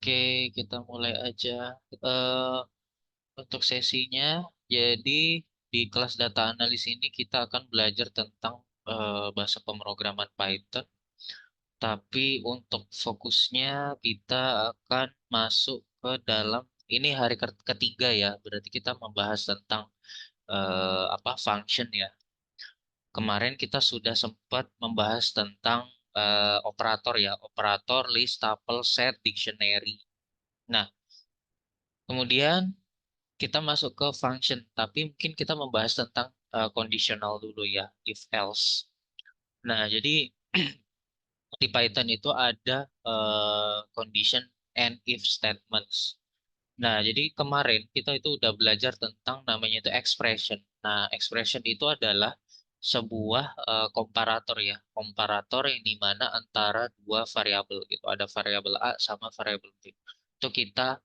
Oke, kita mulai aja. Eh, untuk sesinya, jadi di kelas data analis ini kita akan belajar tentang bahasa pemrograman Python. Tapi untuk fokusnya kita akan masuk ke dalam ini hari ketiga ya. Berarti kita membahas tentang apa function ya. Kemarin kita sudah sempat membahas tentang operator ya, operator, list, tuple, set, dictionary. Nah, kemudian kita masuk ke function, tapi mungkin kita membahas tentang conditional dulu ya, if else. Nah, jadi di Python itu ada condition and if statements. Nah, jadi kemarin kita itu udah belajar tentang namanya itu expression. Nah, expression itu adalah sebuah komparator ya, komparator yang dimana antara dua variabel gitu. Ada variabel A sama variabel B. Itu kita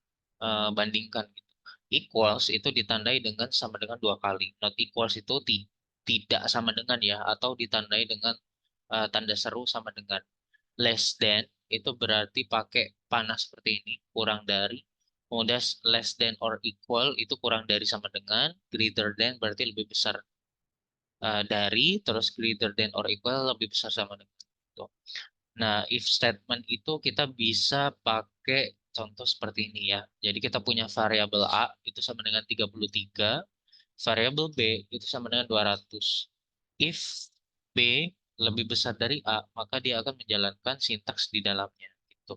bandingkan gitu. Equals itu ditandai dengan sama dengan dua kali. Not equals itu tidak sama dengan ya, atau ditandai dengan tanda seru sama dengan. Less than itu berarti pakai panah seperti ini, kurang dari. Kemudian less than or equal itu kurang dari sama dengan. Greater than berarti lebih besar dari, terus greater than or equal lebih besar sama dengan. Gitu. Nah, if statement itu kita bisa pakai contoh seperti ini ya. Jadi kita punya variabel A itu sama dengan 33, variabel B itu sama dengan 200. If B lebih besar dari A, maka dia akan menjalankan sintaks di dalamnya gitu.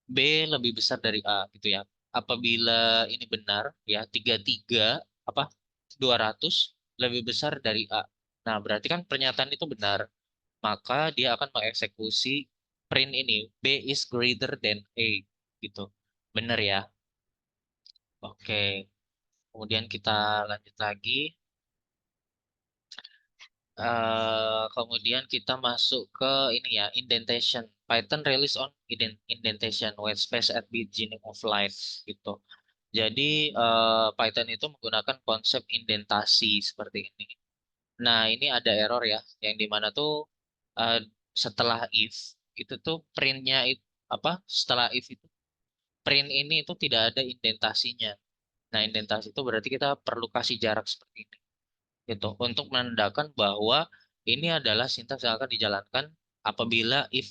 B lebih besar dari A gitu ya. Apabila ini benar ya, 33 apa 200 lebih besar dari A. Nah, berarti kan pernyataan itu benar, maka dia akan mengeksekusi print ini B is greater than A gitu. Benar ya? Oke. Kemudian kita lanjut lagi. Kemudian kita masuk ke ini ya, indentation. Python release on indentation, white space at beginning of line gitu. Jadi Python itu menggunakan konsep indentasi seperti ini. Nah, ini ada error ya, yang dimana tuh eh, setelah if itu tuh printnya itu apa? Setelah if itu print ini itu tidak ada indentasinya. Nah, indentasi itu berarti kita perlu kasih jarak seperti ini gitu untuk menandakan bahwa ini adalah sintaks yang akan dijalankan apabila if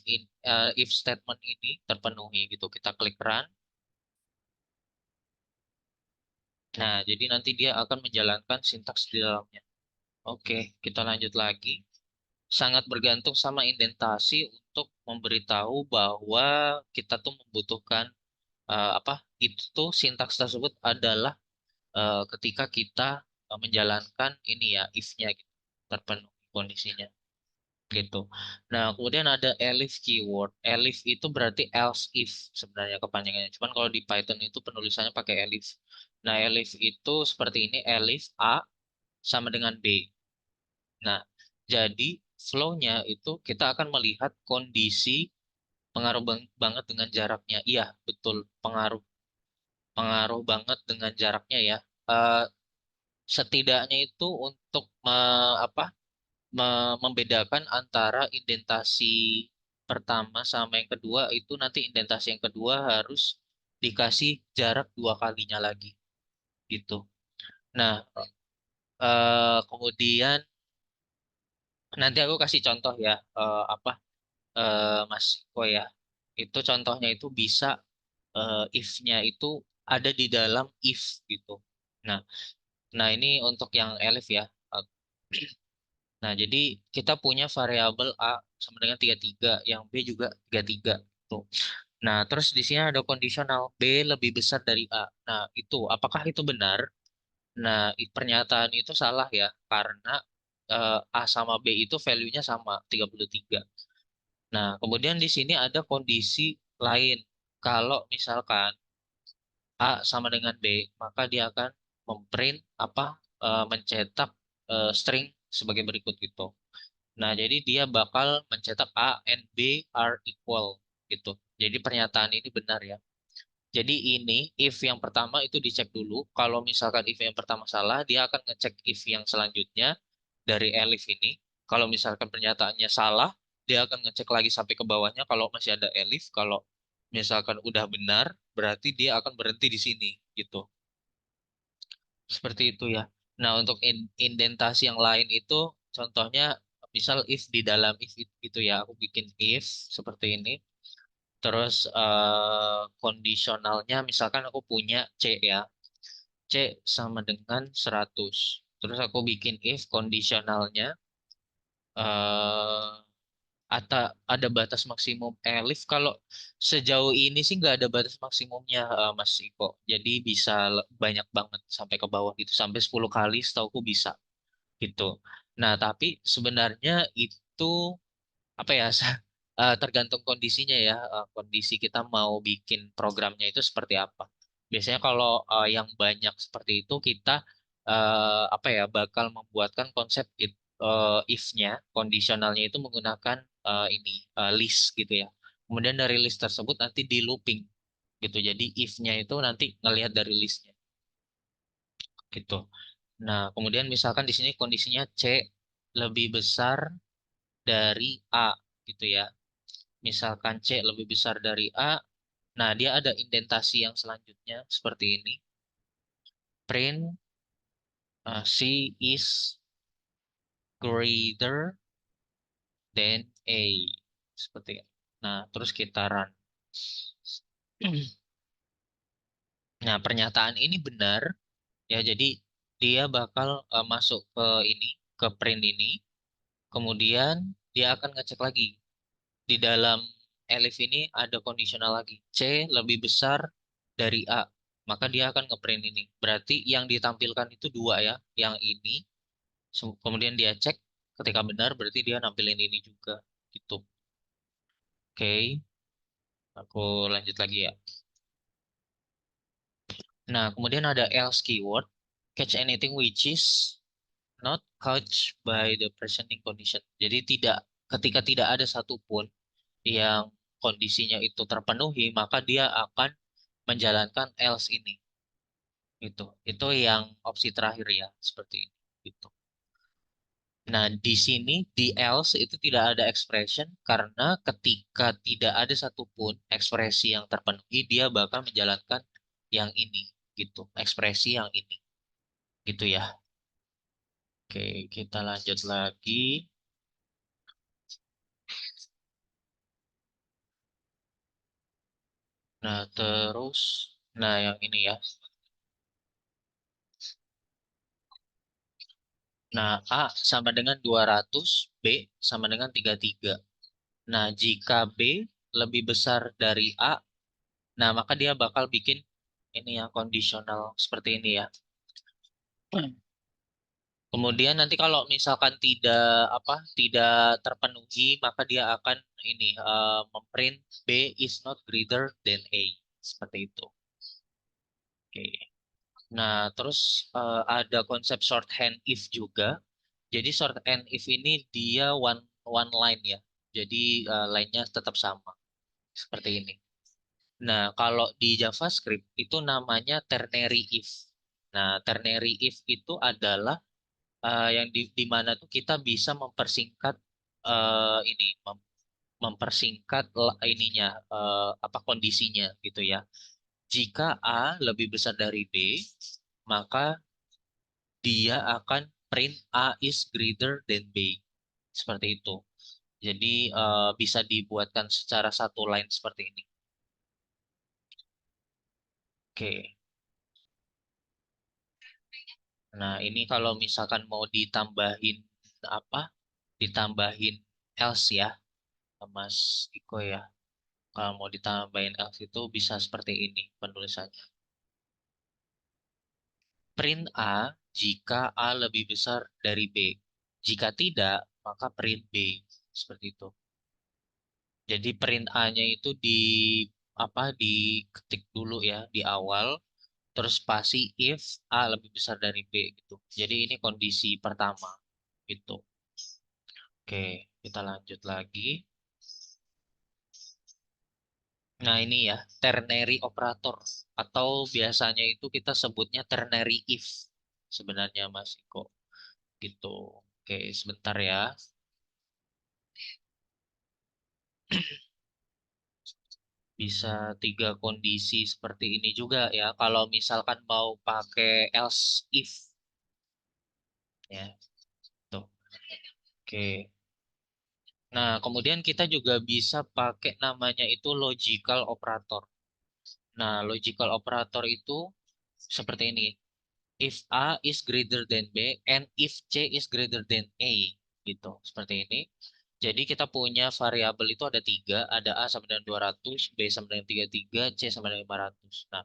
statement ini terpenuhi gitu. Kita klik run. Nah, jadi nanti dia akan menjalankan sintaks di dalamnya. Oke, kita lanjut lagi. Sangat bergantung sama indentasi untuk memberitahu bahwa kita tuh membutuhkan apa? Itu tuh sintaks tersebut adalah ketika kita menjalankan ini ya if-nya gitu, terpenuhi kondisinya gitu. Nah, kemudian ada elif keyword. Elif itu berarti else if sebenarnya kepanjangannya. Cuman kalau di Python itu penulisannya pakai elif. Nah, elif itu seperti ini, elif A sama dengan B. Nah, jadi flow-nya itu kita akan melihat kondisi pengaruh banget dengan jaraknya. Iya, betul, pengaruh pengaruh banget dengan jaraknya ya. Eh, Setidaknya itu untuk apa? Membedakan antara indentasi pertama sama yang kedua itu nanti indentasi yang kedua harus dikasih jarak dua kalinya lagi gitu. Nah, kemudian nanti aku kasih contoh ya apa Mas Iko ya. Itu contohnya itu bisa if-nya itu ada di dalam if gitu. Nah, nah ini untuk yang elif ya. Eh, Nah, jadi kita punya variabel A sama dengan 33, yang B juga 33. Tuh. Nah, terus di sini ada kondisional B lebih besar dari A. Nah, itu apakah itu benar? Nah, pernyataan itu salah ya, karena A sama B itu value-nya sama 33. Nah, kemudian di sini ada kondisi lain. Kalau misalkan A sama dengan B, maka dia akan memprint apa mencetak string sebagai berikut gitu. Nah, jadi dia bakal mencetak A and B are equal gitu. Jadi pernyataan ini benar ya. Jadi ini if yang pertama itu dicek dulu. Kalau misalkan if yang pertama salah, dia akan ngecek if yang selanjutnya dari elif ini. Kalau misalkan pernyataannya salah, dia akan ngecek lagi sampai ke bawahnya kalau masih ada elif. Kalau misalkan udah benar, berarti dia akan berhenti di sini gitu. Seperti itu ya. Nah, untuk indentasi yang lain itu contohnya misal if di dalam if itu ya, aku bikin if seperti ini. Terus kondisionalnya misalkan aku punya C ya. C sama dengan 100. Terus aku bikin if kondisionalnya eh atau ada batas maksimum elif. Kalau sejauh ini sih nggak ada batas maksimumnya, Mas Iko. Jadi bisa banyak banget sampai ke bawah gitu, sampai 10 kali setauku bisa gitu. Nah, tapi sebenarnya itu apa ya, tergantung kondisinya ya. Kondisi kita mau bikin programnya itu seperti apa. Biasanya kalau yang banyak seperti itu kita apa ya, bakal membuatkan konsep if-nya, kondisionalnya itu menggunakan ini list gitu ya. Kemudian dari list tersebut nanti di looping gitu. Jadi if-nya itu nanti ngelihat dari listnya gitu. Nah, kemudian misalkan di sini kondisinya C lebih besar dari A gitu ya. Misalkan C lebih besar dari A, nah dia ada indentasi yang selanjutnya seperti ini. Print C is greater than A. Seperti ini. Nah, terus kita run. Nah, pernyataan ini benar ya. Jadi dia bakal masuk ke ini, ke print ini. Kemudian dia akan ngecek lagi di dalam elif ini ada kondisional lagi. C lebih besar dari A. Maka dia akan ngeprint ini. Berarti yang ditampilkan itu dua ya. Yang ini. Kemudian dia cek. Ketika benar berarti dia nampilin ini juga. Gitu. Oke. Aku lanjut lagi ya. Nah, kemudian ada else keyword. Catch anything which is not caught by the presenting condition. Jadi ketika tidak ada satupun yang kondisinya itu terpenuhi, maka dia akan menjalankan else ini. Itu yang opsi terakhir ya, seperti ini. Gitu. Nah, di sini di else itu tidak ada expression karena ketika tidak ada satupun ekspresi yang terpenuhi, dia bakal menjalankan yang ini, gitu. Ekspresi yang ini, gitu ya. Oke, kita lanjut lagi. Nah, terus, nah yang ini ya. Nah, A sama dengan 200, B sama dengan 33. Nah, jika B lebih besar dari A, nah maka dia bakal bikin ini ya, kondisional seperti ini ya. Kemudian nanti kalau misalkan tidak terpenuhi, maka dia akan ini memprint B is not greater than A. Seperti itu. Oke. Nah, terus ada konsep shorthand if juga. Jadi shorthand if ini dia one line ya. Jadi line-nya tetap sama seperti ini. Nah, kalau di JavaScript itu namanya ternary if. Nah, ternary if itu adalah yang di mana tuh kita bisa mempersingkat ini mempersingkat ininya apa kondisinya gitu ya. Jika A lebih besar dari B, maka dia akan print A is greater than B. Seperti itu. Jadi bisa dibuatkan secara satu line seperti ini. Oke. Nah, ini kalau misalkan mau ditambahin apa? Ditambahin else ya, Mas Iko ya. Kalau mau ditambahin else itu bisa seperti ini penulisannya. Print A jika A lebih besar dari B. Jika tidak, maka print B. Seperti itu. Jadi print A-nya itu diketik dulu ya di awal, terus spasi if A lebih besar dari B gitu. Jadi ini kondisi pertama gitu. Oke, kita lanjut lagi. Nah, ini ya, ternary operator atau biasanya itu kita sebutnya ternary if sebenarnya Mas Iko gitu. Oke, sebentar ya. Bisa tiga kondisi seperti ini juga ya. Kalau misalkan mau pakai else if ya. Tuh. Oke. Nah, kemudian kita juga bisa pakai namanya itu logical operator. Nah, logical operator itu seperti ini. If A is greater than B and if C is greater than A. Gitu. Seperti ini. Jadi kita punya variabel itu ada tiga. Ada A sama dengan 200, B sama dengan 33, C sama dengan 500. Nah,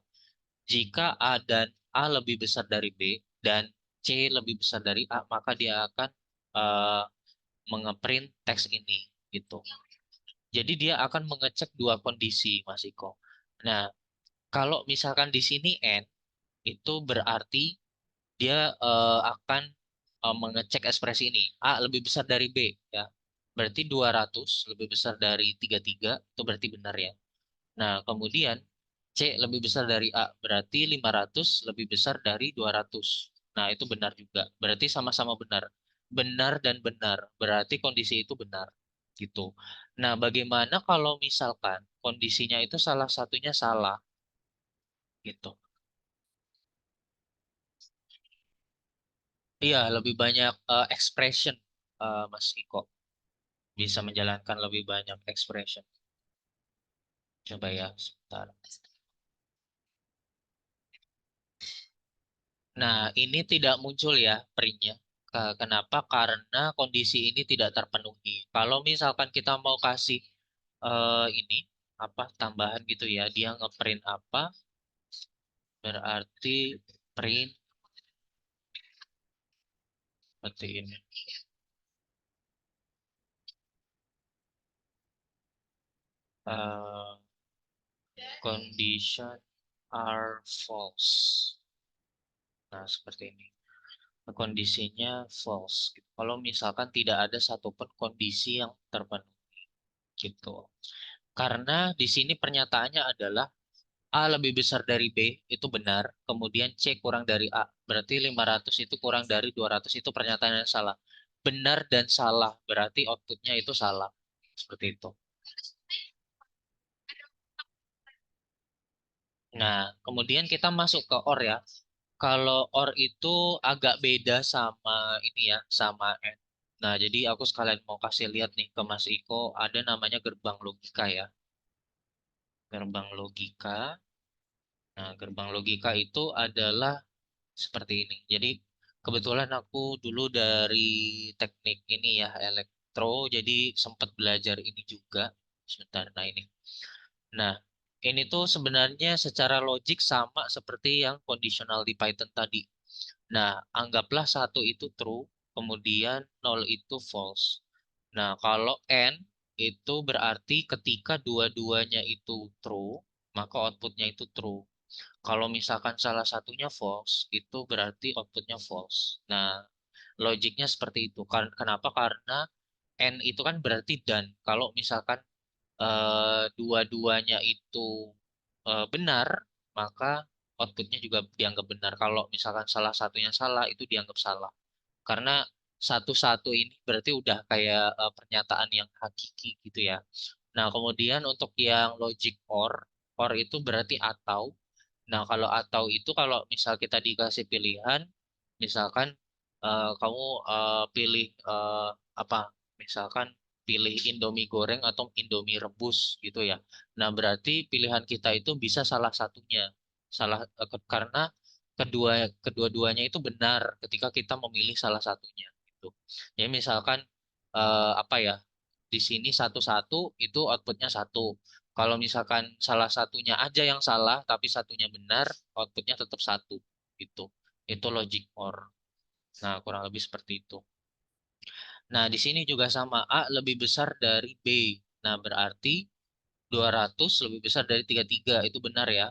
jika A dan A lebih besar dari B dan C lebih besar dari A, maka dia akan eh, mengeprint teks ini gitu. Jadi dia akan mengecek dua kondisi, Mas Iko. Nah, kalau misalkan di sini N itu berarti dia akan mengecek ekspresi ini. A lebih besar dari B ya. Berarti 200 lebih besar dari 33 itu berarti benar ya. Nah, kemudian C lebih besar dari A, berarti 500 lebih besar dari 200. Nah, itu benar juga. Berarti sama-sama benar. Benar dan benar, berarti kondisi itu benar. Gitu. Nah, bagaimana kalau misalkan kondisinya itu salah satunya salah? Gitu. Iya, lebih banyak expression, Mas Iko. Bisa menjalankan lebih banyak expression. Coba ya, sebentar. Nah, ini tidak muncul ya printnya. Kenapa? Karena kondisi ini tidak terpenuhi. Kalau misalkan kita mau kasih ini apa tambahan gitu ya, dia ngeprint apa? Berarti print seperti ini. Eh, condition are false. Nah, seperti ini. Kondisinya false. Gitu. Kalau misalkan tidak ada satupun kondisi yang terpenuhi gitu. Karena di sini pernyataannya adalah A lebih besar dari B, itu benar. Kemudian C kurang dari A. Berarti 500 itu kurang dari 200 itu pernyataan yang salah. Benar dan salah, berarti outputnya itu salah. Seperti itu. Nah, kemudian kita masuk ke OR ya. Kalau OR itu agak beda sama ini ya, sama AND. Nah, jadi aku sekalian mau kasih lihat nih ke Mas Iko, ada namanya gerbang logika ya. Gerbang logika. Nah, gerbang logika itu adalah seperti ini. Jadi kebetulan aku dulu dari teknik ini ya elektro, jadi sempat belajar ini juga. Sebentar, nah ini. Nah, ini tuh sebenarnya secara logik sama seperti yang kondisional di Python tadi. Nah, anggaplah satu itu true, kemudian nol itu false. Nah, kalau n itu berarti ketika dua-duanya itu true, maka outputnya itu true. Kalau misalkan salah satunya false, itu berarti outputnya false. Nah, logiknya seperti itu. Kenapa? Karena N itu kan berarti dan. Kalau misalkan dua-duanya itu benar, maka outputnya juga dianggap benar. Kalau misalkan salah satunya salah, itu dianggap salah. Karena satu-satu ini berarti udah kayak pernyataan yang hakiki gitu ya. Nah, kemudian untuk yang logic or itu berarti atau. Nah, kalau atau itu kalau misal kita dikasih pilihan, misalkan kamu pilih apa? Misalkan pilih Indomie goreng atau Indomie rebus gitu ya. Nah, berarti pilihan kita itu bisa salah satunya. Karena kedua-duanya itu benar ketika kita memilih salah satunya gitu. Ya misalkan apa ya? Di sini satu-satu itu outputnya satu. Kalau misalkan salah satunya aja yang salah, tapi satunya benar, outputnya tetap satu. Gitu. Itu logic OR. Nah, kurang lebih seperti itu. Nah, di sini juga sama. A lebih besar dari B. Nah, berarti 200 lebih besar dari 33. Itu benar ya.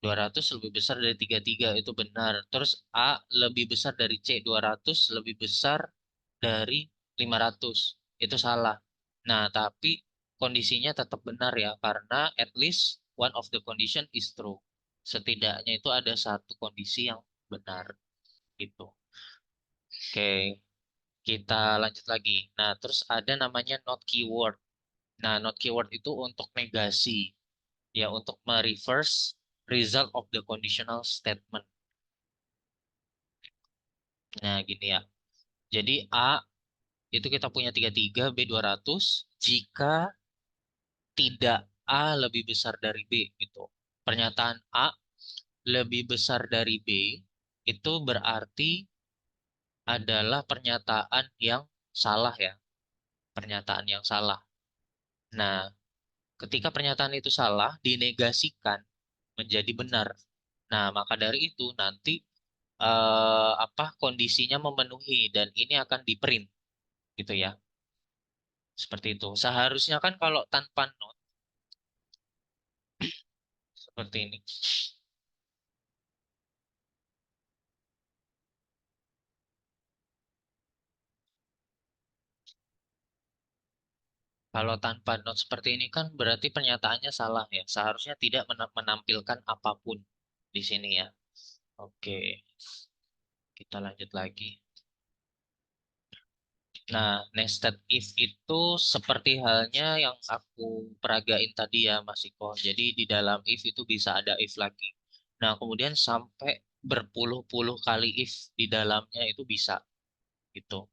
200 lebih besar dari 33. Itu benar. Terus A lebih besar dari C. 200 lebih besar dari 500. Itu salah. Nah, tapi kondisinya tetap benar ya, karena at least one of the condition is true. Setidaknya itu ada satu kondisi yang benar gitu. Oke, kita lanjut lagi. Nah, terus ada namanya not keyword. Nah, not keyword itu untuk negasi, ya untuk mereverse result of the conditional statement. Nah, gini ya. Jadi A itu kita punya 33, B 200 jika tidak A lebih besar dari B gitu. Pernyataan A lebih besar dari B itu berarti adalah pernyataan yang salah ya, pernyataan yang salah. Nah, ketika pernyataan itu salah dinegasikan menjadi benar. Nah, maka dari itu nanti kondisinya memenuhi dan ini akan di-print gitu ya. Seperti itu. Seharusnya kan kalau tanpa not seperti ini. Kalau tanpa not seperti ini kan berarti pernyataannya salah ya. Seharusnya tidak menampilkan apapun di sini ya. Oke, kita lanjut lagi. Nah, nested if itu seperti halnya yang aku peragain tadi ya, Mas Iko. Jadi di dalam if itu bisa ada if lagi. Nah, kemudian sampai berpuluh-puluh kali if di dalamnya itu bisa gitu.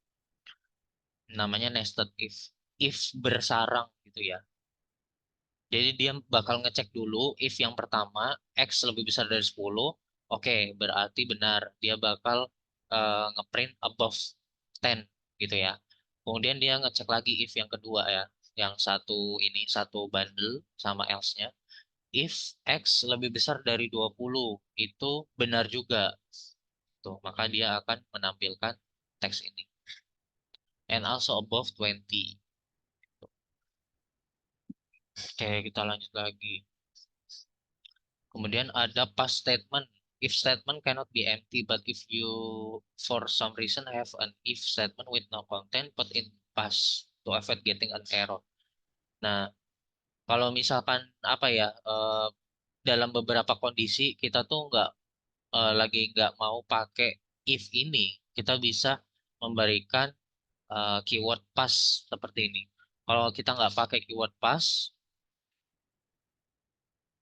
Namanya nested if. If bersarang gitu ya. Jadi dia bakal ngecek dulu if yang pertama X lebih besar dari 10, oke, berarti benar. Dia bakal ngeprint above 10 gitu ya. Kemudian dia ngecek lagi if yang kedua ya. Yang satu ini, satu bundle sama else-nya. If X lebih besar dari 20 itu benar juga. Tuh, maka dia akan menampilkan teks ini. And also above 20. Oke, kita lanjut lagi. Kemudian ada past statement. If statement cannot be empty, but if you for some reason have an if statement with no content, put in past to avoid getting an error. Nah, kalau misalkan apa ya, dalam beberapa kondisi kita tuh lagi nggak mau pakai if ini, kita bisa memberikan keyword past seperti ini. Kalau kita nggak pakai keyword past,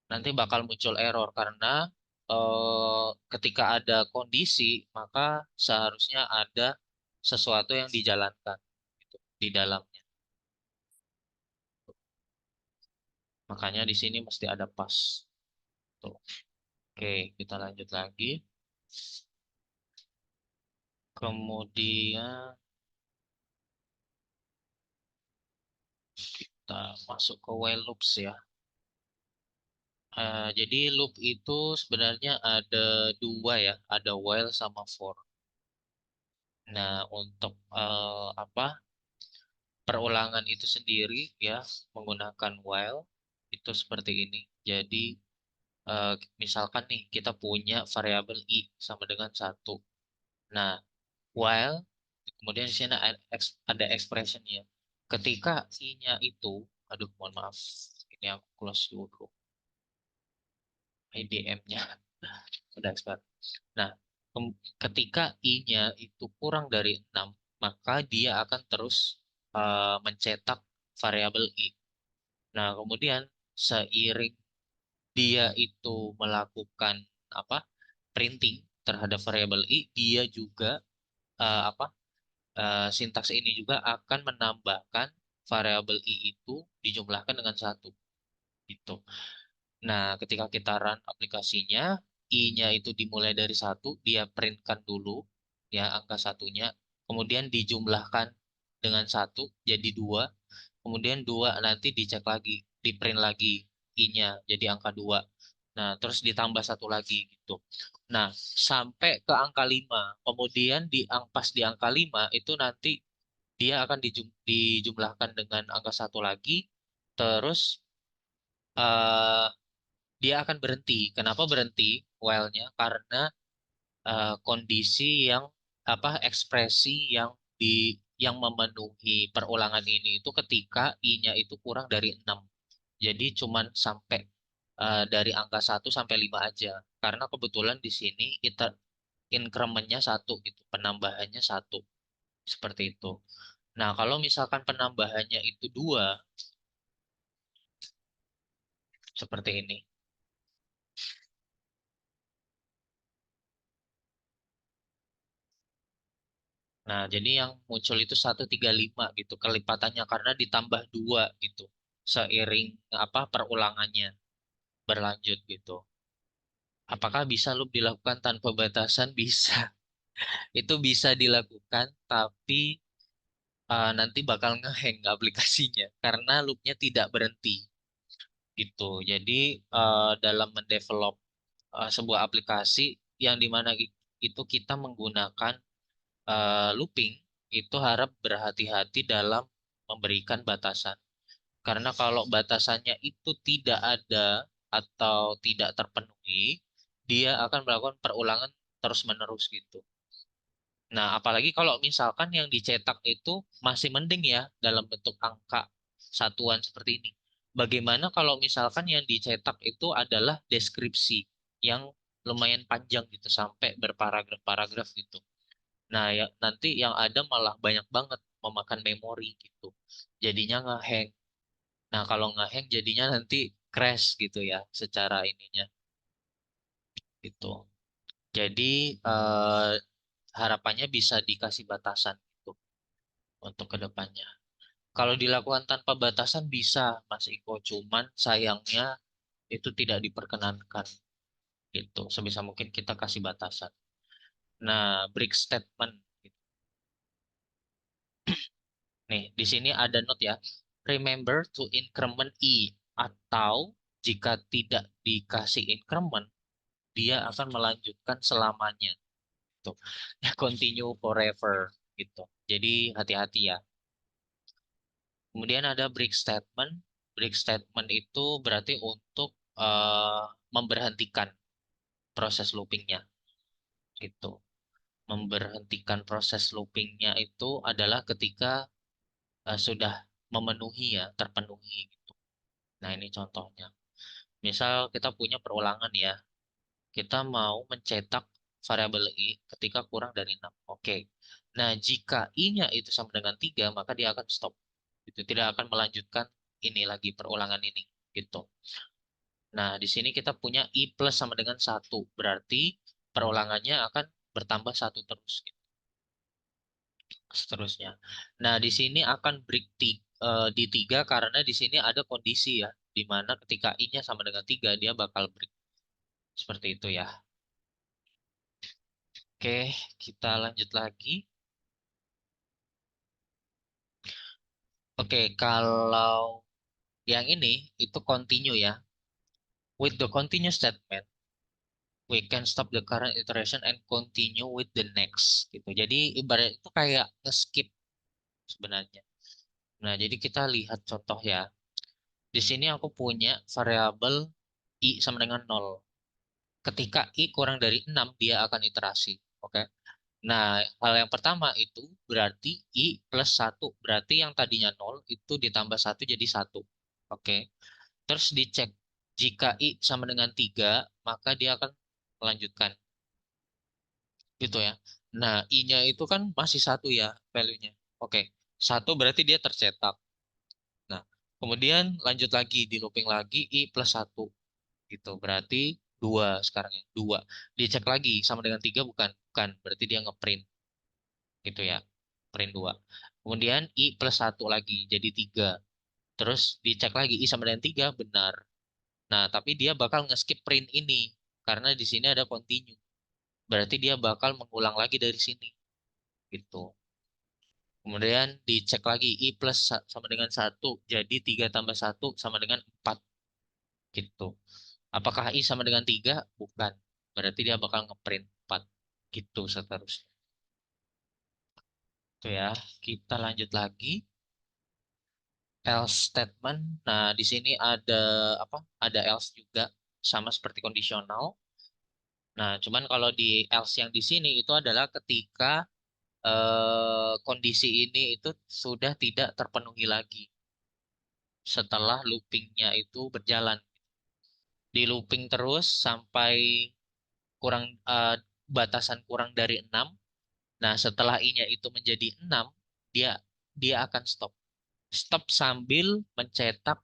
nanti bakal muncul error karena ketika ada kondisi maka seharusnya ada sesuatu yang dijalankan gitu, di dalamnya. Makanya di sini mesti ada pas. Tuh. Oke, kita lanjut lagi. Kemudian kita masuk ke while loops ya. Jadi loop itu sebenarnya ada dua ya, ada while sama for. Nah, untuk perulangan itu sendiri ya menggunakan while itu seperti ini. Jadi misalkan nih kita punya variabel i sama dengan satu. Nah, while kemudian di sini ada expressionnya. Ketika i-nya itu, aduh mohon maaf, ini aku close dulu IDM-nya udah expert. Nah, ketika i-nya itu kurang dari 6 maka dia akan terus mencetak variabel i. Nah, kemudian seiring dia itu melakukan apa printing terhadap variabel i, dia juga apa sintaks ini juga akan menambahkan variabel i itu dijumlahkan dengan satu gitu. Nah, ketika kita run aplikasinya, i-nya itu dimulai dari satu, dia printkan dulu ya angka satunya, kemudian dijumlahkan dengan satu jadi dua, kemudian dua nanti dicek lagi, di print lagi i-nya jadi angka dua. Nah, terus ditambah satu lagi gitu. Nah, sampai ke angka 5. Kemudian pas di angka 5 itu nanti dia akan dijumlahkan dengan angka satu lagi. Terus eh, dia akan berhenti. Kenapa berhenti while-nya? Karena kondisi yang ekspresi yang memenuhi perulangan ini itu ketika i-nya itu kurang dari 6. Jadi cuman sampai dari angka 1 sampai 5 aja. Karena kebetulan di sini kita increment-nya satu gitu, penambahannya satu. Seperti itu. Nah, kalau misalkan penambahannya itu dua, seperti ini. Nah, jadi yang muncul itu 135 gitu kelipatannya karena ditambah dua gitu seiring apa perulangannya berlanjut gitu. Apakah bisa loop dilakukan tanpa batasan? Bisa. Itu bisa dilakukan, tapi nanti bakal ngehang aplikasinya karena loopnya tidak berhenti gitu. Jadi dalam mendevelop sebuah aplikasi yang dimana itu kita menggunakan looping itu harap berhati-hati dalam memberikan batasan. Karena kalau batasannya itu tidak ada atau tidak terpenuhi, dia akan melakukan perulangan terus-menerus gitu. Nah, apalagi kalau misalkan yang dicetak itu masih mending ya dalam bentuk angka satuan seperti ini. Bagaimana kalau misalkan yang dicetak itu adalah deskripsi yang lumayan panjang gitu sampai berparagraf-paragraf gitu. Nah, ya, nanti yang ada malah banyak banget memakan memori gitu. Jadinya ngehang. Nah, kalau ngehang jadinya nanti crash gitu ya secara ininya gitu. Jadi harapannya bisa dikasih batasan gitu untuk kedepannya. Kalau dilakukan tanpa batasan bisa, Mas Iko. Cuman sayangnya itu tidak diperkenankan gitu. Sebisa mungkin kita kasih batasan. Nah, break statement. Nih, di sini ada note ya. Remember to increment E. Atau jika tidak dikasih increment, dia akan melanjutkan selamanya. Gitu. Ya, continue forever. Gitu. Jadi hati-hati ya. Kemudian ada break statement. Break statement itu berarti untuk eh, memberhentikan proses loopingnya. Gitu. Memberhentikan proses loopingnya itu adalah ketika sudah memenuhi ya, terpenuhi gitu. Nah, ini contohnya. Misal kita punya perulangan ya, kita mau mencetak variabel I ketika kurang dari 6. Oke. Nah, jika I-nya itu sama dengan 3, maka dia akan stop. Itu tidak akan melanjutkan ini lagi, perulangan ini. Gitu. Nah, di sini kita punya I plus sama dengan 1. Berarti perulangannya akan bertambah 1 terus. Gitu. Seterusnya. Nah, di sini akan break di 3 karena di sini ada kondisi ya, di mana ketika I-nya sama dengan 3 dia bakal break. Seperti itu ya. Oke, kita lanjut lagi. Oke, kalau yang ini itu continue ya. With the continue statement, we can stop the current iteration and continue with the next gitu. Jadi ibarat itu kayak nge-skip sebenarnya. Nah, jadi kita lihat contoh ya. Di sini aku punya variabel I sama dengan 0. Ketika I kurang dari 6, dia akan iterasi. Oke. Nah, hal yang pertama itu berarti I plus 1. Berarti yang tadinya 0 itu ditambah 1 jadi 1. Oke. Terus dicek. Jika I sama dengan 3, maka dia akan melanjutkan. Gitu ya. Nah, I-nya itu kan masih 1 ya value-nya. Oke. 1 berarti dia tercetak. Nah, kemudian lanjut lagi, di looping lagi I plus 1. Gitu. Berarti 2 sekarang ya. 2. Dicek lagi sama dengan 3 bukan? Bukan. Berarti dia ngeprint. Gitu ya. Print 2. Kemudian I plus 1 lagi. Jadi 3. Terus dicek lagi I sama dengan 3 benar. Nah, tapi dia bakal nge-skip print ini. Karena di sini ada continue. Berarti dia bakal mengulang lagi dari sini. Gitu. Kemudian dicek lagi I plus sama dengan 1. Jadi 3 tambah 1 sama dengan 4. Gitu. Apakah I sama dengan 3? Bukan. Berarti dia bakal ngeprint 4. Gitu seterusnya. Itu ya. Kita lanjut lagi. Else statement. Nah, di sini ada apa? Ada else juga sama seperti kondisional. Nah, cuman kalau di else yang di sini itu adalah ketika kondisi ini itu sudah tidak terpenuhi lagi setelah loopingnya itu berjalan. Di looping terus sampai kurang batasan kurang dari 6. Nah, setelah I-nya itu menjadi 6, dia dia akan stop. Stop sambil mencetak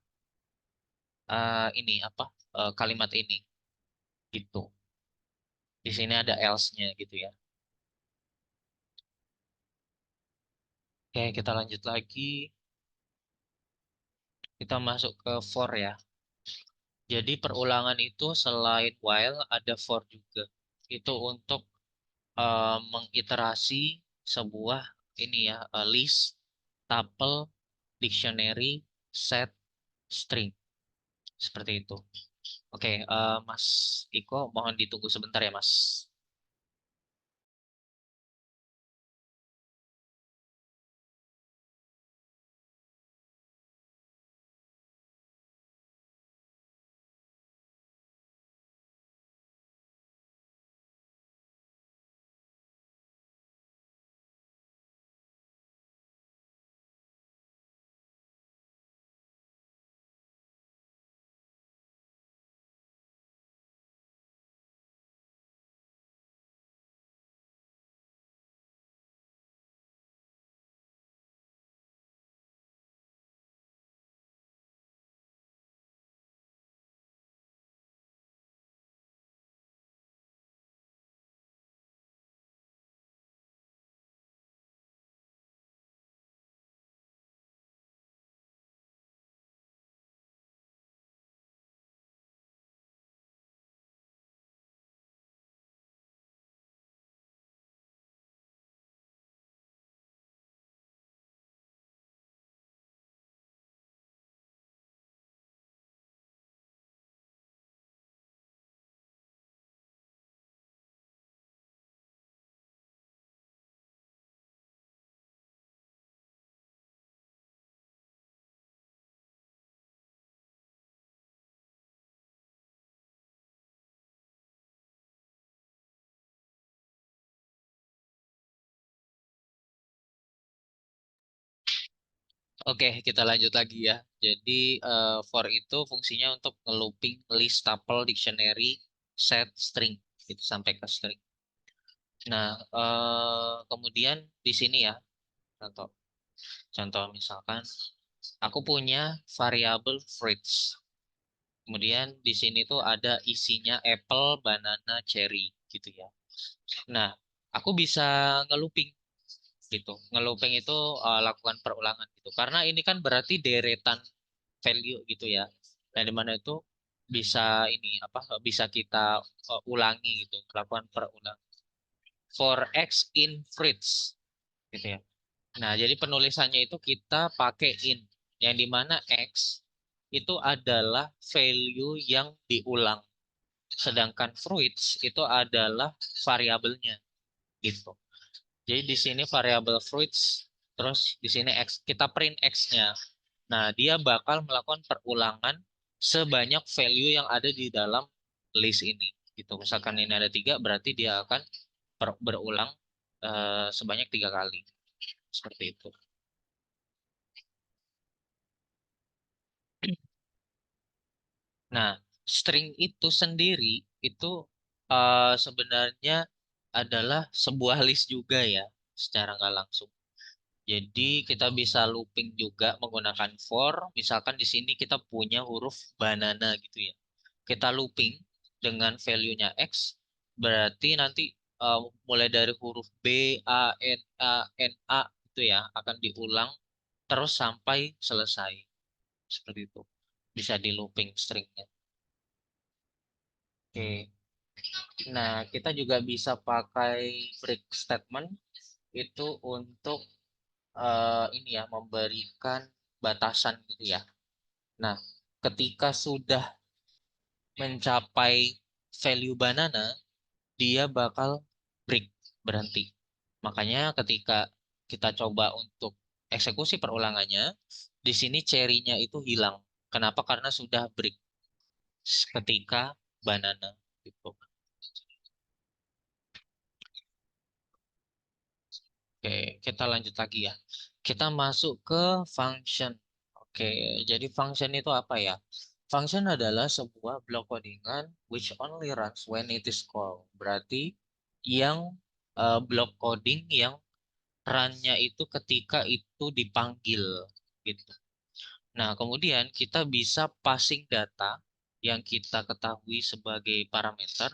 ini apa kalimat ini gitu. Di sini ada else-nya gitu ya. Oke, kita lanjut lagi. Kita masuk ke for ya. Jadi perulangan itu selain while ada for juga. Itu untuk mengiterasi sebuah ini ya list, tuple, dictionary, set, string seperti itu. Oke, Mas Iko mohon ditunggu sebentar ya Mas. Oke, kita lanjut lagi ya. Jadi for itu fungsinya untuk nge-looping list, tuple, dictionary, set, string gitu sampai ke string. Nah, kemudian di sini ya contoh. Contoh misalkan aku punya variabel fruits. Kemudian di sini tuh ada isinya apple, banana, cherry gitu ya. Nah, aku bisa nge-looping gitu. Nge-looping itu lakukan perulangan gitu. Karena ini kan berarti deretan value gitu ya. Nah, di mana itu bisa ini apa bisa kita ulangi gitu, lakukan perulang. For X in fruits gitu ya. Nah, jadi penulisannya itu kita pakai in yang dimana X itu adalah value yang diulang. Sedangkan fruits itu adalah variabelnya gitu. Jadi di sini variabel fruits, terus di sini X, kita print X-nya. Nah, dia bakal melakukan perulangan sebanyak value yang ada di dalam list ini. Gitu. Misalkan ini ada tiga, berarti dia akan berulang sebanyak tiga kali. Seperti itu. Nah, string itu sendiri itu sebenarnya adalah sebuah list juga ya, secara nggak langsung. Jadi kita bisa looping juga menggunakan for. Misalkan di sini kita punya huruf banana gitu ya. Kita looping dengan value-nya X, berarti nanti mulai dari huruf B, A, N, A itu ya akan diulang terus sampai selesai. Seperti itu. Bisa di looping stringnya. Oke. Nah, kita juga bisa pakai break statement itu untuk ini ya memberikan batasan gitu ya. Nah, ketika sudah mencapai value banana, dia bakal break, berhenti. Makanya ketika kita coba untuk eksekusi perulangannya, di sini cherry-nya itu hilang. Kenapa? Karena sudah break ketika banana gitu. Oke, kita lanjut lagi ya. Kita masuk ke function. Oke, jadi function itu apa ya? Function adalah sebuah blok codingan which only runs when it is called. Berarti yang blok coding yang run-nya itu ketika itu dipanggil gitu. Nah, kemudian kita bisa passing data yang kita ketahui sebagai parameter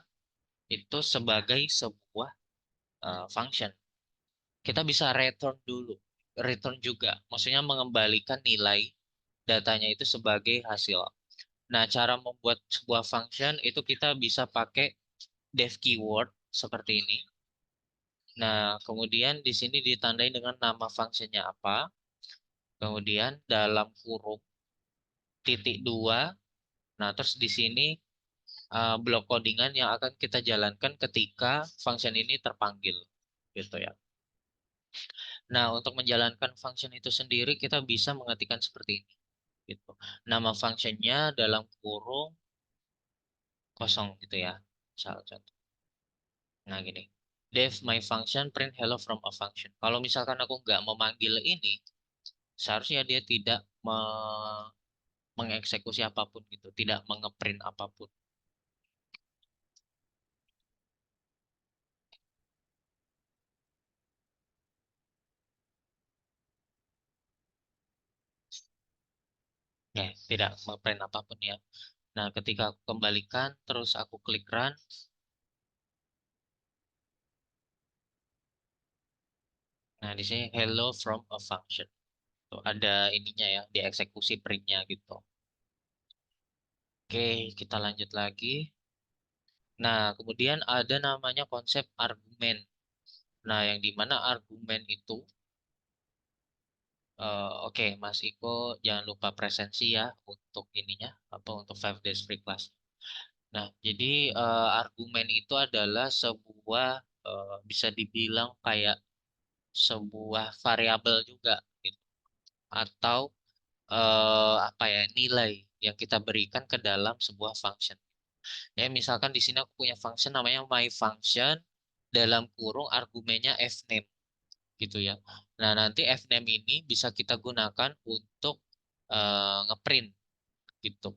itu sebagai sebuah function. Kita bisa return dulu, return juga, maksudnya mengembalikan nilai datanya itu sebagai hasil. Nah, cara membuat sebuah function itu kita bisa pakai def keyword seperti ini. Nah, kemudian di sini ditandai dengan nama fungsinya apa. Kemudian dalam kurung titik dua. Nah, terus di sini blok codingan yang akan kita jalankan ketika function ini terpanggil, gitu ya. Nah, untuk menjalankan function itu sendiri kita bisa mengetikkan seperti ini, gitu. Nama functionnya dalam kurung kosong, gitu ya. Misal contoh. Nah, gini. Def my function print hello from a function. Kalau misalkan aku nggak memanggil ini, seharusnya dia tidak mengeksekusi apapun gitu, tidak mengeprint apapun. Ya, tidak mengeprint apapun ya. Nah, ketika aku kembalikan, terus aku klik run. Nah, di sini hello from a function. Tuh, ada ininya ya, dieksekusi printnya gitu. Oke, kita lanjut lagi. Nah, kemudian ada namanya konsep argumen. Nah, yang dimana argumen itu, oke, Mas Iko jangan lupa presensi ya untuk ininya, apa untuk 5 days free class. Nah, jadi argumen itu adalah sebuah bisa dibilang kayak sebuah variabel juga gitu. Atau apa ya nilai yang kita berikan ke dalam sebuah function. Ya, misalkan di sini aku punya function namanya my function dalam kurung argumennya fname gitu ya. Nah, nanti fname ini bisa kita gunakan untuk ngeprint gitu.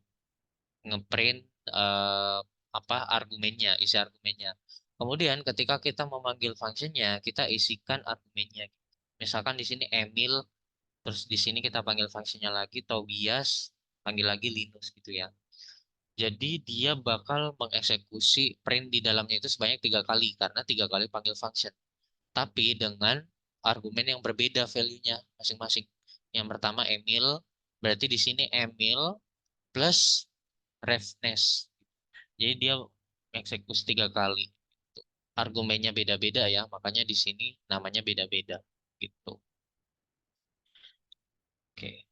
Ngeprint eh, apa argumennya, isi argumennya. Kemudian ketika kita memanggil functionnya, kita isikan argumennya. Misalkan di sini Emil, terus di sini kita panggil fungsinya lagi Tobias, panggil lagi Linus gitu ya. Jadi dia bakal mengeksekusi print di dalamnya itu sebanyak 3 kali karena 3 kali panggil function. Tapi dengan argumen yang berbeda value-nya masing-masing. Yang pertama Emil, berarti di sini Emil plus refness. Jadi dia eksekusi 3 kali. Argumennya beda-beda ya, makanya di sini namanya beda-beda gitu. Oke.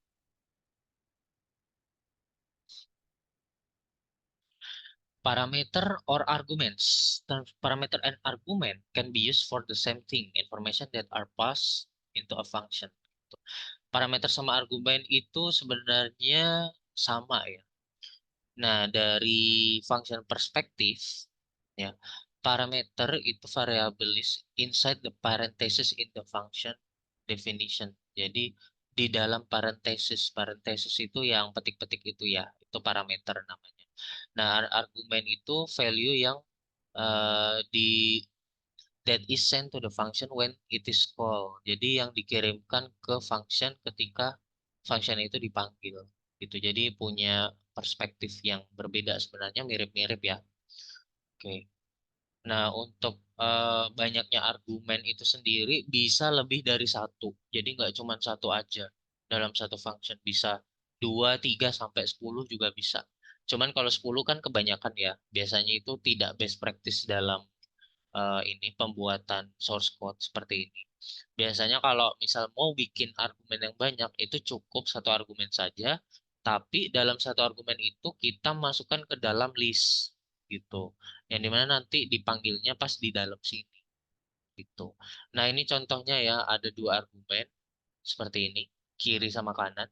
Parameter or arguments. Parameter and argument can be used for the same thing, information that are passed into a function. Parameter sama argumen itu sebenarnya sama ya. Nah, dari function perspektif, ya, parameter itu variabilis inside the parenthesis in the function definition. Jadi di dalam parenthesis, parenthesis itu yang petik-petik itu ya, itu parameter namanya. Nah, argumen itu value yang di that is sent to the function when it is called. Jadi yang dikirimkan ke function ketika function itu dipanggil. Gitu. Jadi punya perspektif yang berbeda sebenarnya mirip-mirip ya. Oke. Nah, untuk banyaknya argumen itu sendiri bisa lebih dari satu. Jadi nggak cuma satu aja dalam satu function. Bisa 2, 3, sampai 10 juga bisa. Cuman kalau 10 kan kebanyakan ya. Biasanya itu tidak best practice dalam ini pembuatan source code seperti ini. Biasanya kalau misal mau bikin argumen yang banyak, itu cukup satu argumen saja. Tapi dalam satu argumen itu kita masukkan ke dalam list gitu. Yang dimana nanti dipanggilnya pas di dalam sini gitu. Nah, ini contohnya ya, ada 2 argumen seperti ini, kiri sama kanan.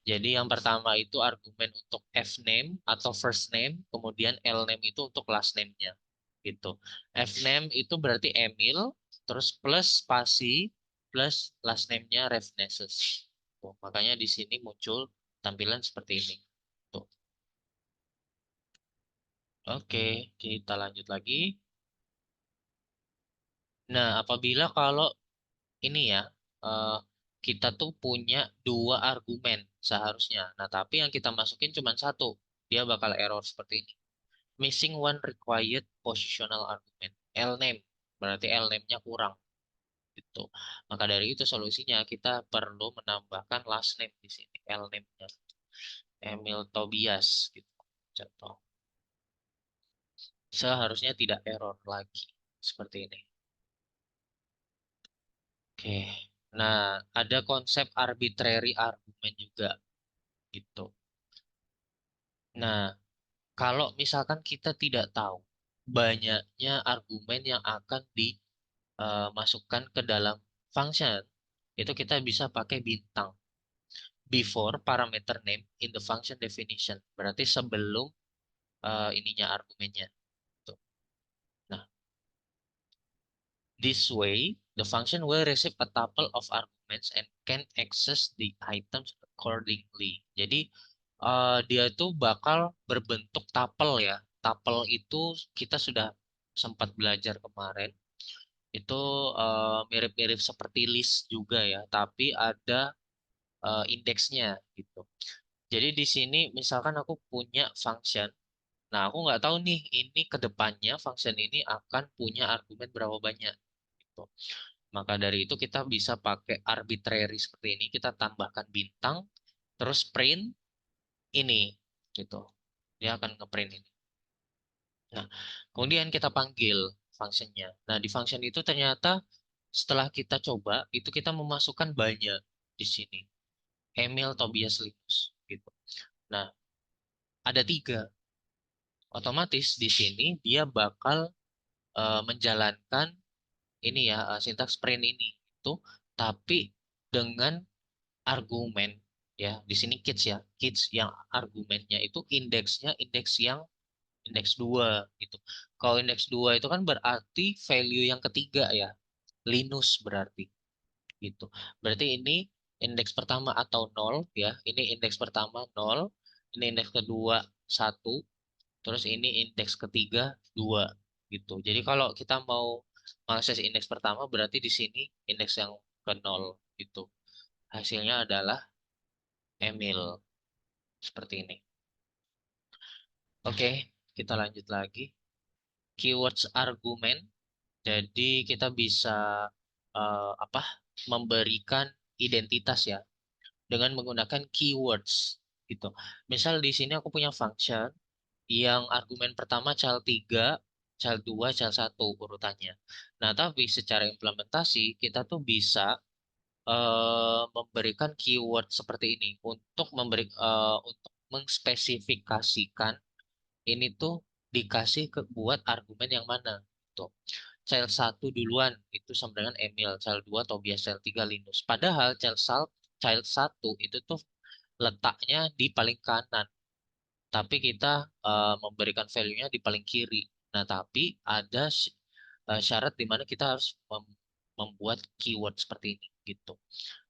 Jadi yang pertama itu argumen untuk F name atau first name, kemudian L name itu untuk last name-nya. Gitu. F name itu berarti Emil, terus plus spasi, plus last name-nya Revneses. Tuh, makanya di sini muncul tampilan seperti ini. Tuh. Oke, kita lanjut lagi. Nah, apabila kalau ini ya, kita tuh punya dua argumen seharusnya. Nah, tapi yang kita masukin cuma satu. Dia bakal error seperti ini. Missing one required positional argument. L-name. Berarti L-name-nya kurang. Gitu. Maka dari itu solusinya kita perlu menambahkan last name di sini. L-name-nya. Emil Tobias. Gitu. Contoh. Seharusnya tidak error lagi. Seperti ini. Oke. Nah, ada konsep arbitrary argument juga. Gitu. Nah, kalau misalkan kita tidak tahu banyaknya argumen yang akan dimasukkan ke dalam function, itu kita bisa pakai bintang before parameter name in the function definition. Berarti sebelum ininya argumennya. Tuh. Nah, this way the function will receive a tuple of arguments and can access the items accordingly. Jadi dia tuh bakal berbentuk tuple ya. Tuple itu kita sudah sempat belajar kemarin. Itu mirip-mirip seperti list juga ya, tapi ada indeksnya gitu. Jadi di sini misalkan aku punya function. Nah, aku nggak tahu nih ini ke depannya function ini akan punya argumen berapa banyak gitu. Maka dari itu kita bisa pakai arbitrary seperti ini, kita tambahkan bintang, terus print ini gitu. Dia akan ngeprint ini. Nah, kemudian kita panggil functionnya. Nah, di function itu ternyata setelah kita coba, itu kita memasukkan banyak di sini. Emil Tobias Linus gitu. Nah, ada tiga. Otomatis di sini dia bakal menjalankan ini ya sintaks print ini itu, tapi dengan argumen ya di sini kids ya kids yang argumennya itu indeksnya indeks yang indeks 2 gitu. Kalau indeks 2 itu kan berarti value yang ketiga ya, Linus berarti gitu. Berarti ini indeks pertama atau nol ya. Ini indeks pertama nol, ini indeks kedua satu, terus ini indeks ketiga 2 gitu. Jadi kalau kita mau mengakses indeks pertama berarti di sini indeks yang ke nol gitu. Hasilnya adalah Emil seperti ini. Oke, kita lanjut lagi. Keywords argumen. Jadi kita bisa apa? Memberikan identitas ya dengan menggunakan keywords gitu. Misal di sini aku punya function yang argumen pertama child 3, child 2, child 1 urutannya. Nah, tapi secara implementasi kita tuh bisa memberikan keyword seperti ini untuk untuk mengspesifikasikan ini tuh dikasih ke buat argumen yang mana tuh. Child 1 duluan itu sama dengan Emil, child 2 Tobias, child 3 Linus. Padahal child 1 itu tuh letaknya di paling kanan, tapi kita memberikan value-nya di paling kiri. Nah, tapi ada syarat di mana kita harus membuat keyword seperti ini gitu.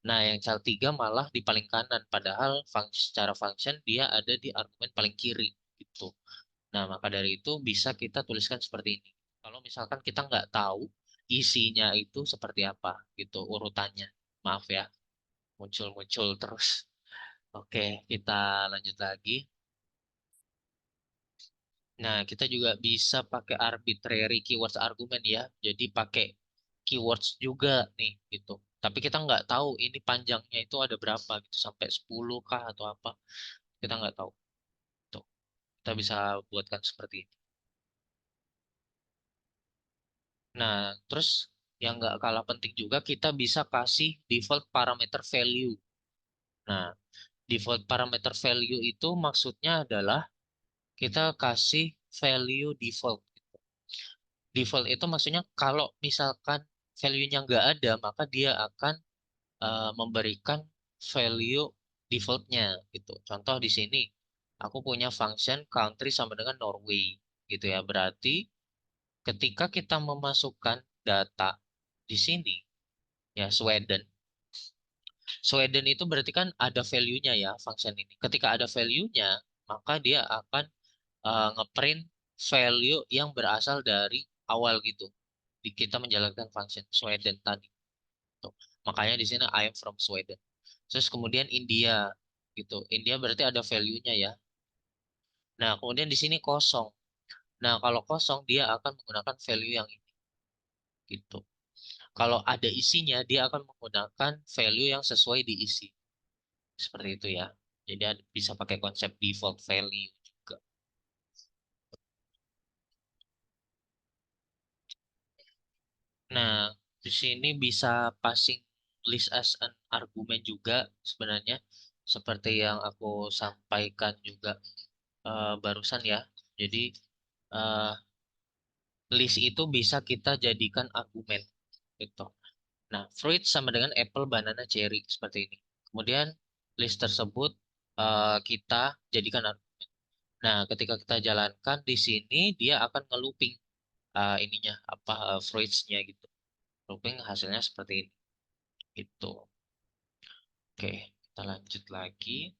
Nah, yang child 3 malah di paling kanan, padahal secara function dia ada di argumen paling kiri gitu. Nah, maka dari itu bisa kita tuliskan seperti ini. Kalau misalkan kita nggak tahu isinya itu seperti apa gitu urutannya. Maaf ya, muncul-muncul terus. Oke, kita lanjut lagi. Nah, kita juga bisa pakai arbitrary keywords argumen ya. Jadi pakai keywords juga nih gitu. Tapi kita nggak tahu ini panjangnya itu ada berapa gitu. Sampai 10 kah atau apa. Kita nggak tahu. Tuh, kita bisa buatkan seperti ini. Nah, terus yang nggak kalah penting juga kita bisa kasih default parameter value. Nah, default parameter value itu maksudnya adalah kita kasih value default. Default itu maksudnya kalau misalkan value-nya nggak ada, maka dia akan memberikan value default-nya gitu. Contoh di sini, aku punya function country sama dengan Norway gitu ya. Berarti ketika kita memasukkan data di sini, ya Sweden. Sweden itu berarti kan ada value-nya ya function ini. Ketika ada value-nya, maka dia akan ngeprint value yang berasal dari awal gitu. Kita menjalankan function Sweden tadi. Tuh. Makanya di sini I am from Sweden. Terus kemudian India gitu. India berarti ada value-nya ya. Nah, kemudian di sini kosong. Nah, kalau kosong dia akan menggunakan value yang ini gitu. Kalau ada isinya dia akan menggunakan value yang sesuai diisi. Seperti itu ya. Jadi bisa pakai konsep default value juga. Nah, di sini bisa passing list as an argumen juga sebenarnya seperti yang aku sampaikan juga barusan ya. Jadi eh, list itu bisa kita jadikan argumen gitu. Nah, fruit sama dengan apple, banana, cherry seperti ini. Kemudian list tersebut kita jadikan argumen. Nah, ketika kita jalankan di sini dia akan nge-looping ininya apa fruitsnya gitu. Looping hasilnya seperti ini. Itu. Oke, kita lanjut lagi.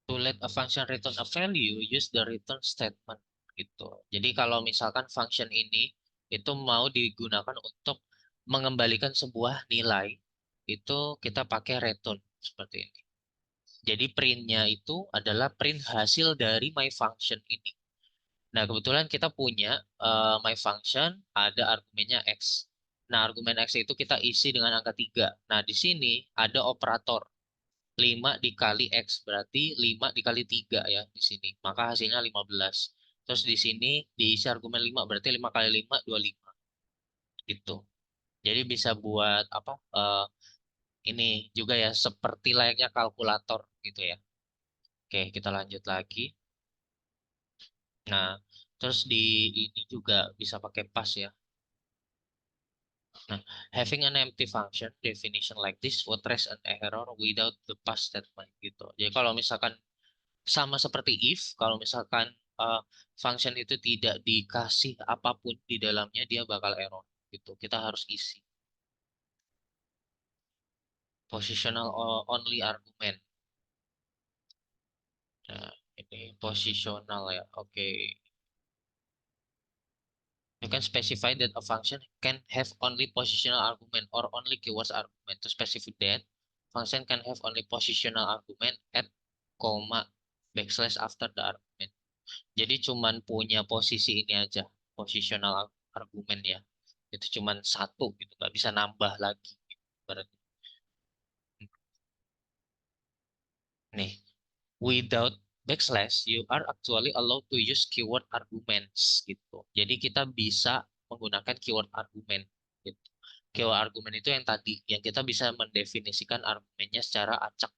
To let a function return a value, use the return statement gitu. Jadi kalau misalkan function ini itu mau digunakan untuk mengembalikan sebuah nilai, itu kita pakai return seperti ini. Jadi printnya itu adalah print hasil dari my function ini. Nah, kebetulan kita punya my function ada argumennya x. Nah, argumen x itu kita isi dengan angka 3. Nah, di sini ada operator 5 dikali X berarti 5 dikali 3 ya di sini. Maka hasilnya 15. Terus di sini diisi argumen 5 berarti 5 kali 5 25 gitu. Jadi bisa buat apa? Ini juga ya seperti layaknya kalkulator gitu ya. Oke, kita lanjut lagi. Nah, terus di ini juga bisa pakai pas ya. Nah, having an empty function definition like this would raise an error without the pass statement gitu. Jadi kalau misalkan sama seperti if, kalau misalkan uh, function itu tidak dikasih apapun di dalamnya, dia bakal error. Gitu. Kita harus isi. Positional only argument. Nah, ini positional ya. Oke. You can specify that a function can have only positional argument or only keywords argument. To specify that, function can have only positional argument at, comma, backslash after the argument. Jadi cuman punya posisi ini aja, positional argumen ya. Itu cuman satu gitu, nggak bisa nambah lagi. Gitu, berarti. Nih, without backslash, you are actually allowed to use keyword arguments gitu. Jadi kita bisa menggunakan keyword argumen gitu. Keyword argumen itu yang tadi, yang kita bisa mendefinisikan argumennya secara acak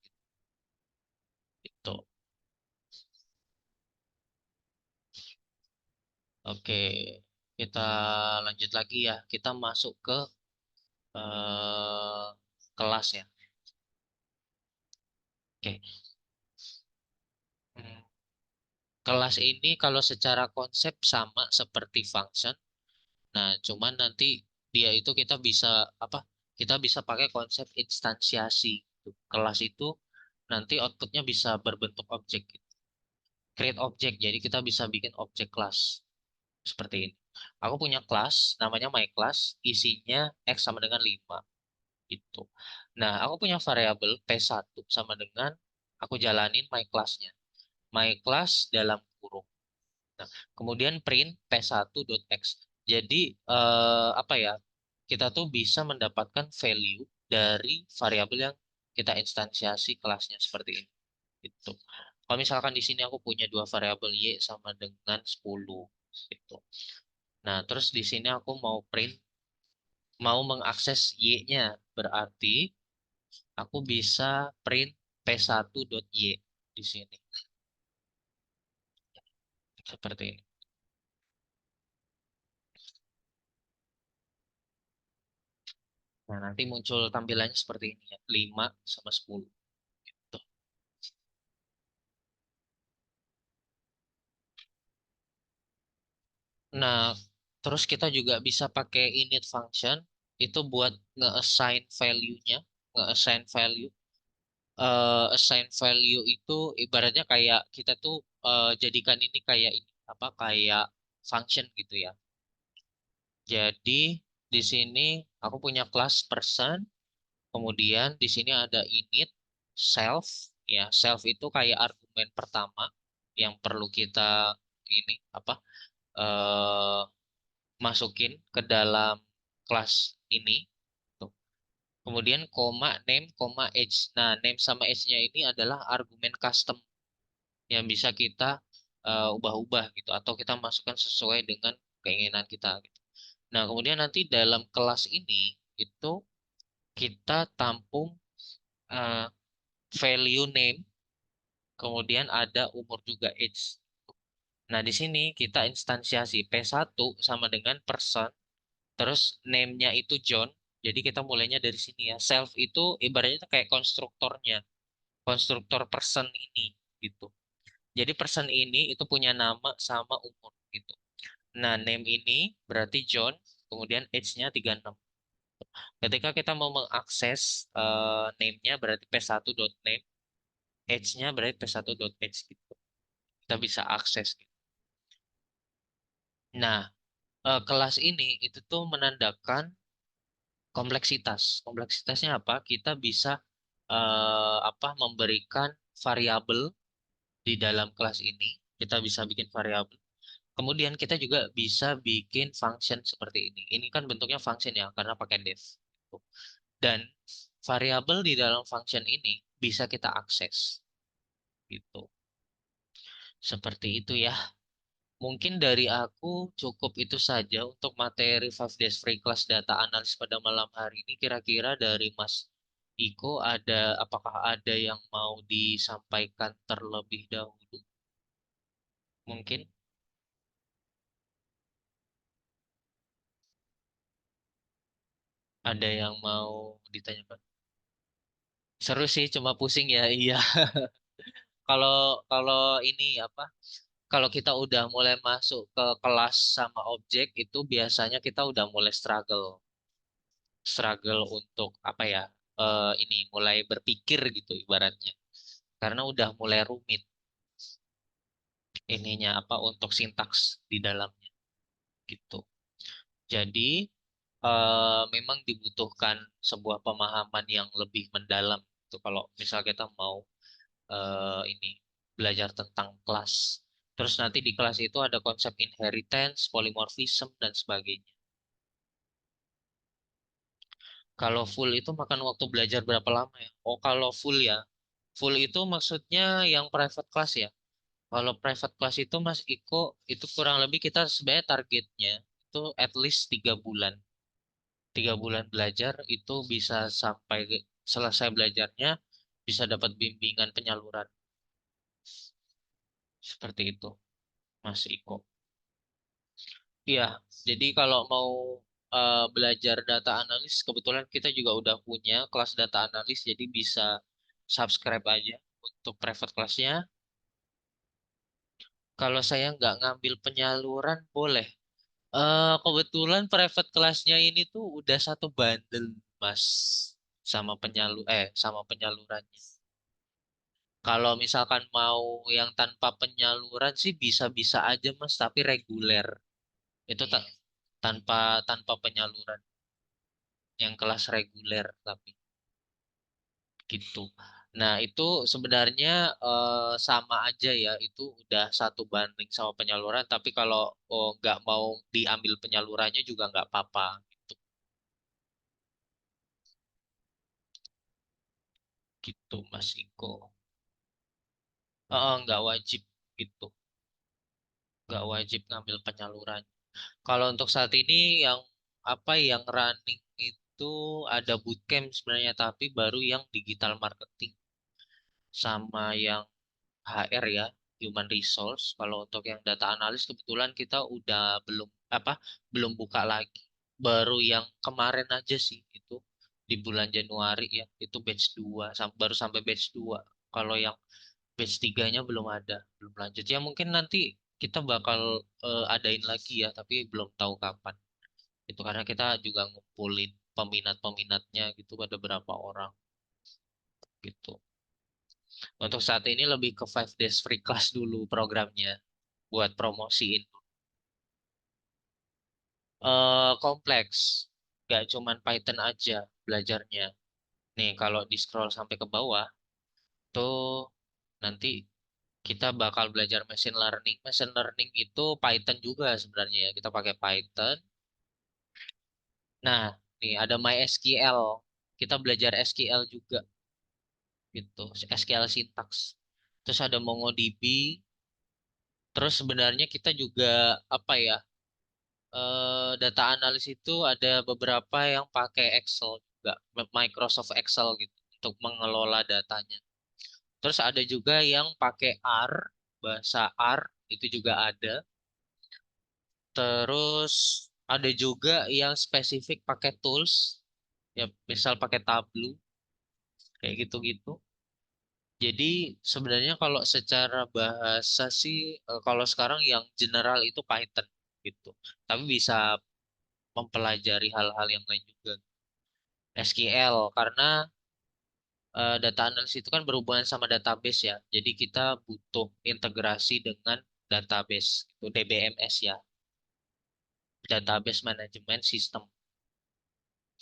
gitu. Oke, kita lanjut lagi ya. Kita masuk ke eh, kelas ya. Oke. Hmm. Kelas ini kalau secara konsep sama seperti function. Nah, cuman nanti dia itu kita bisa apa? Kita bisa pakai konsep instansiasi. Gitu. Kelas itu nanti outputnya bisa berbentuk objek. Gitu. Create objek. Jadi kita bisa bikin objek kelas seperti ini. Aku punya kelas namanya my class, isinya x sama dengan 5 gitu. Nah, aku punya variabel p1 sama dengan aku jalanin my class-nya. My class dalam kurung. Nah, kemudian print p1.x. Jadi apa ya? Kita tuh bisa mendapatkan value dari variabel yang kita instansiasi kelasnya seperti ini. Gitu. Kalau misalkan di sini aku punya dua variabel y sama dengan 10 gitu. Nah, terus di sini aku mau print mau mengakses y-nya. Berarti aku bisa print p1.y di sini. Seperti ini. Nah, nanti muncul tampilannya seperti ini ya. 5 sama 10. Tuh. Nah, terus kita juga bisa pakai init function itu buat nge-assign value-nya, nge-assign value. Assign value itu ibaratnya kayak kita tuh jadikan ini kayak ini apa kayak function gitu ya. Jadi di sini aku punya kelas person, kemudian di sini ada init, self, ya self itu kayak argumen pertama yang perlu kita ini apa eh, masukin ke dalam kelas ini. Tuh. Kemudian koma name, koma age. Nah, name sama age-nya ini adalah argumen custom yang bisa kita ubah-ubah gitu atau kita masukkan sesuai dengan keinginan kita gitu. Nah, kemudian nanti dalam kelas ini itu kita tampung eh, value name, kemudian ada umur juga age. Nah, di sini kita instansiasi P1 sama dengan person, terus name-nya itu John. Jadi kita mulainya dari sini ya. Self itu ibaratnya kayak konstruktornya, konstruktor person ini gitu. Jadi person ini itu punya nama sama umur gitu. Nah, name ini berarti John, kemudian age-nya 36. Ketika kita mau mengakses name-nya berarti p1.name, age-nya berarti p1.age gitu. Kita bisa akses gitu. Nah, kelas ini itu tuh menandakan kompleksitas. Kompleksitasnya apa? Kita bisa memberikan variabel di dalam kelas ini. Kita bisa bikin variabel. Kemudian kita juga bisa bikin function seperti ini. Ini kan bentuknya function ya, karena pakai def. Dan variabel di dalam function ini bisa kita akses. Gitu. Seperti itu ya. Mungkin dari aku cukup itu saja untuk materi 5 days free class data analis pada malam hari ini. Kira-kira dari Mas Iko apakah ada yang mau disampaikan terlebih dahulu? Mungkin ada yang mau ditanyakan. Seru sih, cuma pusing ya. Iya. Kalau kalau ini kalau kita udah mulai masuk ke kelas sama objek itu biasanya kita udah mulai struggle untuk ini mulai berpikir gitu ibaratnya karena udah mulai rumit ininya untuk sintaks di dalamnya gitu. Jadi memang dibutuhkan sebuah pemahaman yang lebih mendalam itu kalau misal kita mau ini belajar tentang kelas. Terus nanti di kelas itu ada konsep inheritance, polymorphism dan sebagainya. Kalau full itu makan waktu belajar berapa lama ya? Oh, kalau full ya. Full itu maksudnya yang private class ya. Kalau private class itu Mas Iko itu kurang lebih kita sebenarnya targetnya itu at least 3 bulan. 3 bulan belajar itu bisa sampai selesai belajarnya bisa dapat bimbingan penyaluran. Seperti itu, Mas Iko. Iya, jadi kalau mau belajar data analis, kebetulan kita juga udah punya kelas data analis, jadi bisa subscribe aja untuk private kelasnya. Kalau saya nggak ngambil penyaluran, boleh. Kebetulan private kelasnya ini tuh udah satu bundle, Mas, sama penyalurannya. Kalau misalkan mau yang tanpa penyaluran sih bisa-bisa aja, Mas, tapi reguler. Itu tanpa tanpa penyaluran. Yang kelas reguler tapi gitu. Nah, itu sebenarnya sama aja ya, itu udah satu banding sama penyaluran, tapi kalau nggak mau diambil penyalurannya juga nggak apa-apa gitu. Gitu, Mas Iko. Nggak wajib gitu, nggak wajib ngambil penyaluran. Kalau untuk saat ini yang running itu ada bootcamp sebenarnya, tapi baru yang digital marketing sama yang HR ya, human resource. Kalau untuk yang data analis kebetulan kita udah belum buka lagi. Baru yang kemarin aja sih itu di bulan Januari ya, itu batch 2 baru sampai batch 2. Kalau yang batch 3-nya belum ada, belum lanjut. Ya mungkin nanti kita bakal adain lagi ya, tapi belum tahu kapan. Itu karena kita juga ngumpulin peminat-peminatnya gitu pada berapa orang gitu. Untuk saat ini lebih ke 5 days free class dulu programnya buat promosiin. Kompleks. Gak cuman Python aja belajarnya. Nih, kalau di scroll sampai ke bawah, tuh nanti kita bakal belajar machine learning. Machine learning itu Python juga sebenarnya ya. Kita pakai Python. Nah, nih ada MySQL. Kita belajar SQL juga gitu. SQL syntax. Terus ada MongoDB. Terus sebenarnya kita juga apa ya? Data analis itu ada beberapa yang pakai Excel juga, Microsoft Excel gitu untuk mengelola datanya. Terus ada juga yang pakai R, bahasa R itu juga ada. Terus ada juga yang spesifik pakai tools, ya misal pakai Tableau, kayak gitu-gitu. Jadi sebenarnya kalau secara bahasa sih, kalau sekarang yang general itu Python gitu. Tapi bisa mempelajari hal-hal yang lain juga. SQL karena data analis itu kan berhubungan sama database ya. Jadi kita butuh integrasi dengan database itu DBMS ya, Database Management System.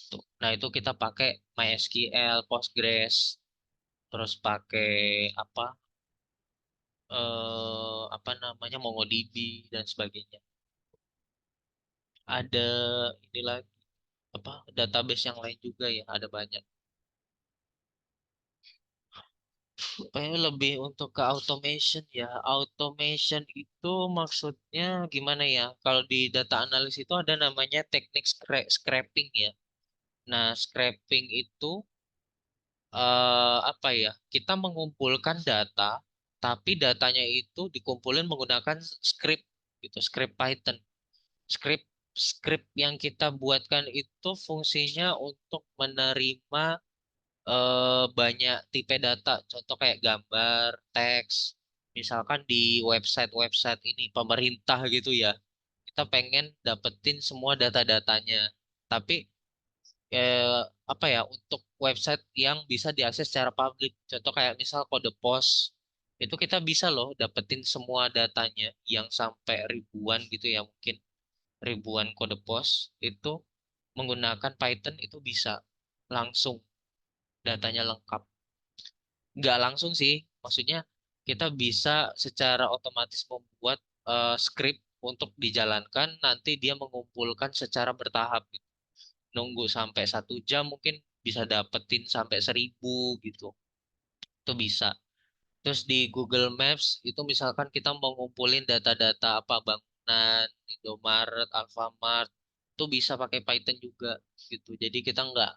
Tuh. Nah, itu kita pakai MySQL, Postgres, terus pakai apa apa namanya MongoDB dan sebagainya. Ada inilah apa database yang lain juga ya, ada banyak. Kayaknya lebih untuk ke automation ya. Automation itu maksudnya gimana ya? Kalau di data analis itu ada namanya teknik scraping ya. Nah, scraping itu apa ya? Kita mengumpulkan data, tapi datanya itu dikumpulin menggunakan script gitu, script Python. Script script yang kita buatkan itu fungsinya untuk menerima banyak tipe data, contoh kayak gambar, teks, misalkan di website-website ini pemerintah gitu ya, kita pengen dapetin semua data-datanya, tapi eh, apa ya, untuk website yang bisa diakses secara publik, contoh kayak misal kode pos, itu kita bisa loh dapetin semua datanya yang sampai ribuan gitu ya, mungkin ribuan kode pos itu menggunakan Python itu bisa langsung datanya lengkap. Nggak langsung sih, maksudnya kita bisa secara otomatis membuat script untuk dijalankan, nanti dia mengumpulkan secara bertahap gitu. Nunggu sampai 1 jam mungkin bisa dapetin sampai 1.000 gitu, itu bisa. Terus di Google Maps itu misalkan kita mau ngumpulin data-data apa bangunan, Indomaret, Alfamart, itu bisa pakai Python juga gitu. Jadi kita nggak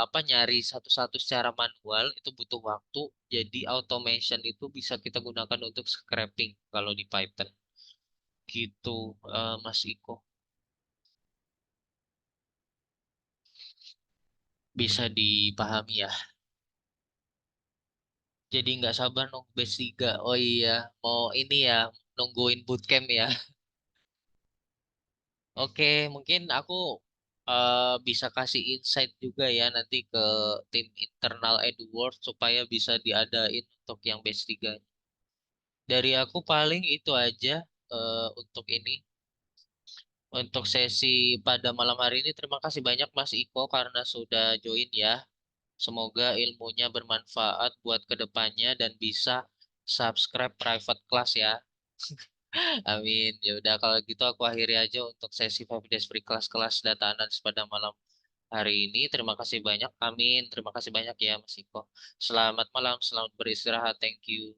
apa nyari satu-satu secara manual itu butuh waktu. Jadi automation itu bisa kita gunakan untuk scraping kalau di Python. Gitu, Mas Iko. Bisa dipahami ya. Jadi nggak sabar nunggu batch 3. Oh iya, mau ini ya, nungguin bootcamp ya. Oke, mungkin aku bisa kasih insight juga ya nanti ke tim internal Edward supaya bisa diadain untuk yang batch 3. Dari aku paling itu aja untuk ini. Untuk sesi pada malam hari ini, terima kasih banyak Mas Iko karena sudah join ya. Semoga ilmunya bermanfaat buat kedepannya dan bisa subscribe private class ya. Amin. Ya udah kalau gitu aku akhiri aja untuk sesi 5 days free class kelas data analis pada malam hari ini. Terima kasih banyak. Amin. Terima kasih banyak ya Mas Iko. Selamat malam, selamat beristirahat. Thank you.